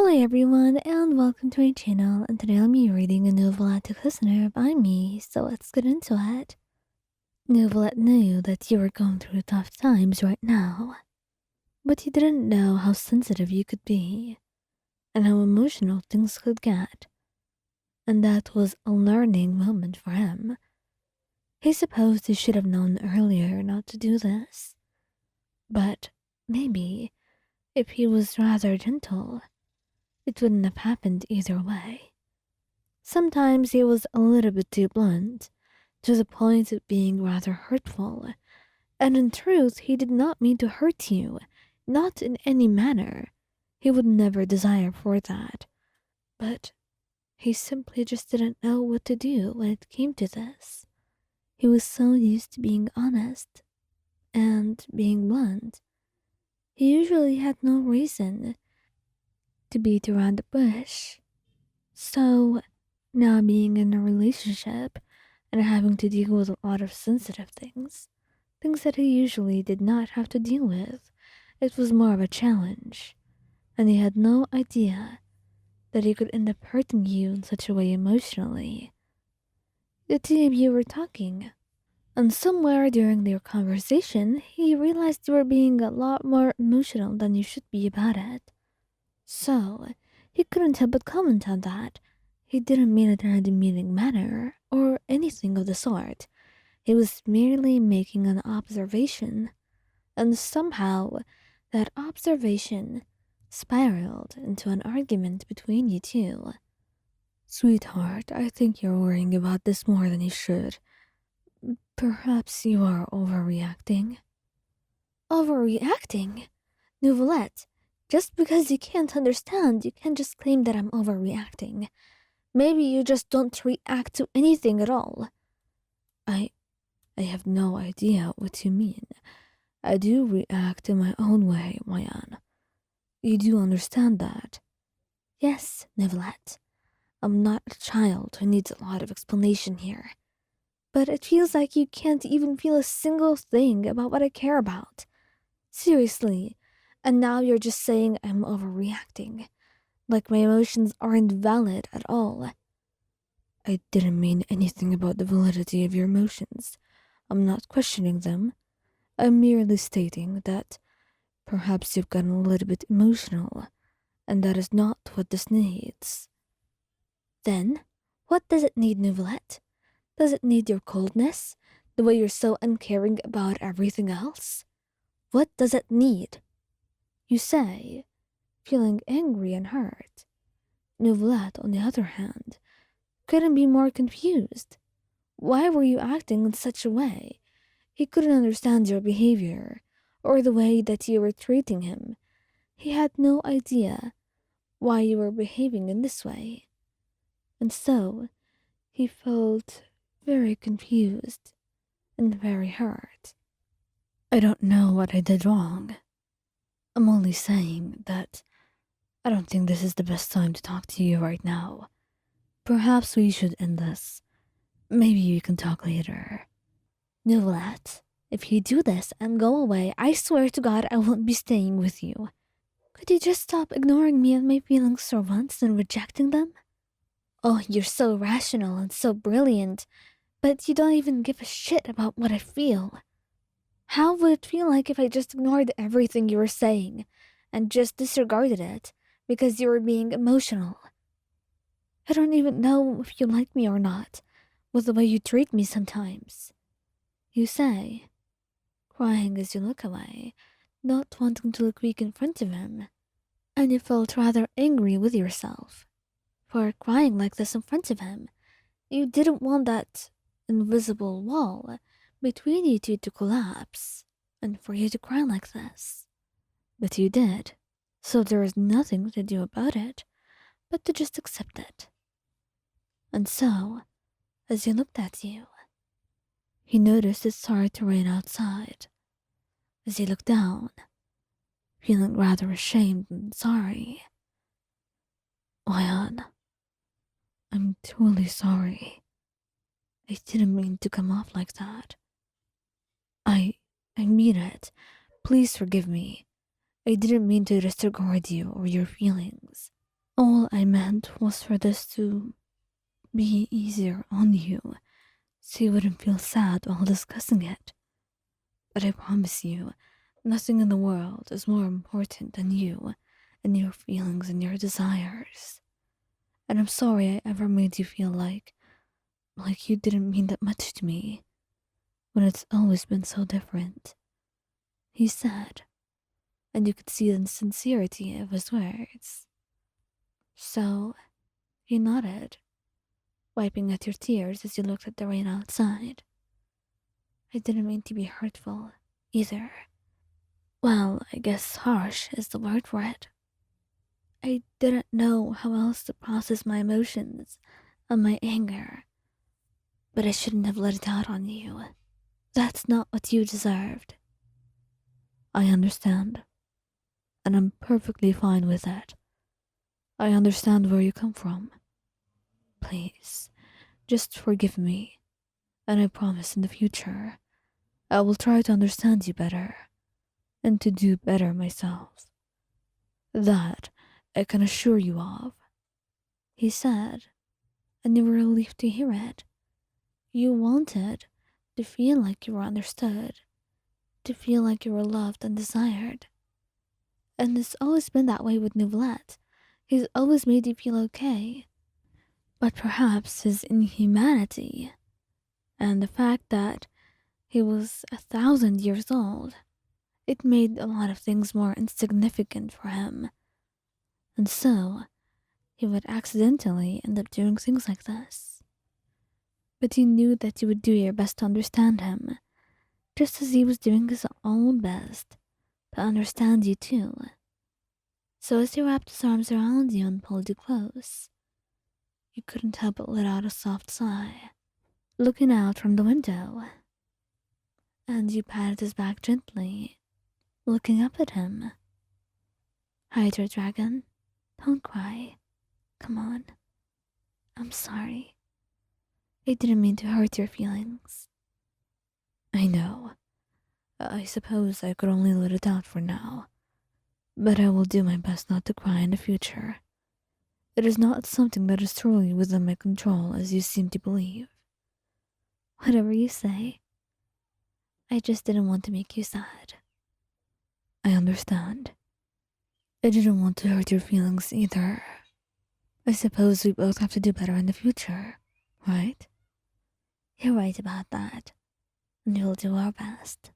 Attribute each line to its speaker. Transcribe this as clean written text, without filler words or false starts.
Speaker 1: Hello everyone and welcome to my channel, and today I'll be reading a Neuvillette listener by me, so let's get into it. Neuvillette knew that you were going through tough times right now, but you didn't know how sensitive you could be and how emotional things could get, and that was a learning moment for him. He supposed he should have known earlier not to do this, but maybe if he was rather gentle, it wouldn't have happened either way. Sometimes he was a little bit too blunt, to the point of being rather hurtful, and in truth he did not mean to hurt you, not in any manner. He would never desire for that. But he simply just didn't know what to do when it came to this. He was so used to being honest and being blunt. He usually had no reason to beat around the bush. So now being in a relationship and having to deal with a lot of sensitive things, things that he usually did not have to deal with, it was more of a challenge, and he had no idea that he could end up hurting you in such a way emotionally. The two of you were talking, and somewhere during their conversation, he realized you were being a lot more emotional than you should be about it. So, he couldn't help but comment on that. He didn't mean it in a demeaning manner or anything of the sort. He was merely making an observation, and somehow that observation spiraled into an argument between you two. Sweetheart, I think you're worrying about this more than you should. Perhaps you are overreacting. Overreacting? Neuvillette, just because you can't understand, you can't just claim that I'm overreacting. Maybe you just don't react to anything at all. I have no idea what you mean. I do react in my own way, Mayan. You do understand that? Yes, Neuvillette. I'm not a child who needs a lot of explanation here. But it feels like you can't even feel a single thing about what I care about. Seriously. And now you're just saying I'm overreacting. Like my emotions aren't valid at all. I didn't mean anything about the validity of your emotions. I'm not questioning them. I'm merely stating that perhaps you've gotten a little bit emotional, and that is not what this needs. Then, what does it need, Neuvillette? Does it need your coldness, the way you're so uncaring about everything else? What does it need? You say, feeling angry and hurt. Neuvillette, on the other hand, couldn't be more confused. Why were you acting in such a way? He couldn't understand your behavior, or the way that you were treating him. He had no idea why you were behaving in this way. And so, he felt very confused and very hurt. I don't know what I did wrong. I'm only saying that I don't think this is the best time to talk to you right now. Perhaps we should end this. Maybe we can talk later. Neuvillette, if you do this and go away, I swear to God I won't be staying with you. Could you just stop ignoring me and my feelings for once and rejecting them? Oh, you're so rational and so brilliant, but you don't even give a shit about what I feel. How would it feel like if I just ignored everything you were saying and just disregarded it because you were being emotional? I don't even know if you like me or not, with the way you treat me sometimes. You say, crying as you look away, not wanting to look weak in front of him, and you felt rather angry with yourself for crying like this in front of him. You didn't want that invisible wall between you two to collapse and for you to cry like this. But you did, so there is nothing to do about it but to just accept it. And so, as he looked at you, he noticed it started to rain outside. As he looked down, feeling rather ashamed and sorry. Oyan, I'm truly sorry. I didn't mean to come off like that. I mean it. Please forgive me. I didn't mean to disregard you or your feelings. All I meant was for this to be easier on you, so you wouldn't feel sad while discussing it. But I promise you, nothing in the world is more important than you and your feelings and your desires. And I'm sorry I ever made you feel like you didn't mean that much to me, when it's always been so different. He said, and you could see the sincerity of his words. So, he nodded, wiping at your tears as you looked at the rain outside. I didn't mean to be hurtful, either. Well, I guess harsh is the word for it. I didn't know how else to process my emotions and my anger, but I shouldn't have let it out on you. That's not what you deserved. I understand, and I'm perfectly fine with that. I understand where you come from. Please, just forgive me, and I promise in the future I will try to understand you better and to do better myself. That I can assure you of, he said, and you were relieved to hear it. You wanted to feel like you were understood, to feel like you were loved and desired. And it's always been that way with Neuvillette. He's always made you feel okay. But perhaps his inhumanity and the fact that he was 1,000 years old, it made a lot of things more insignificant for him. And so, he would accidentally end up doing things like this. But you knew that you would do your best to understand him, just as he was doing his own best to understand you too. So as he wrapped his arms around you and pulled you close, you couldn't help but let out a soft sigh, looking out from the window. And you patted his back gently, looking up at him. Hydra Dragon, don't cry. Come on. I'm sorry. I didn't mean to hurt your feelings. I know. I suppose I could only let it out for now. But I will do my best not to cry in the future. It is not something that is truly within my control as you seem to believe. Whatever you say. I just didn't want to make you sad. I understand. I didn't want to hurt your feelings either. I suppose we both have to do better in the future, right? You're right about that, and we'll do our best.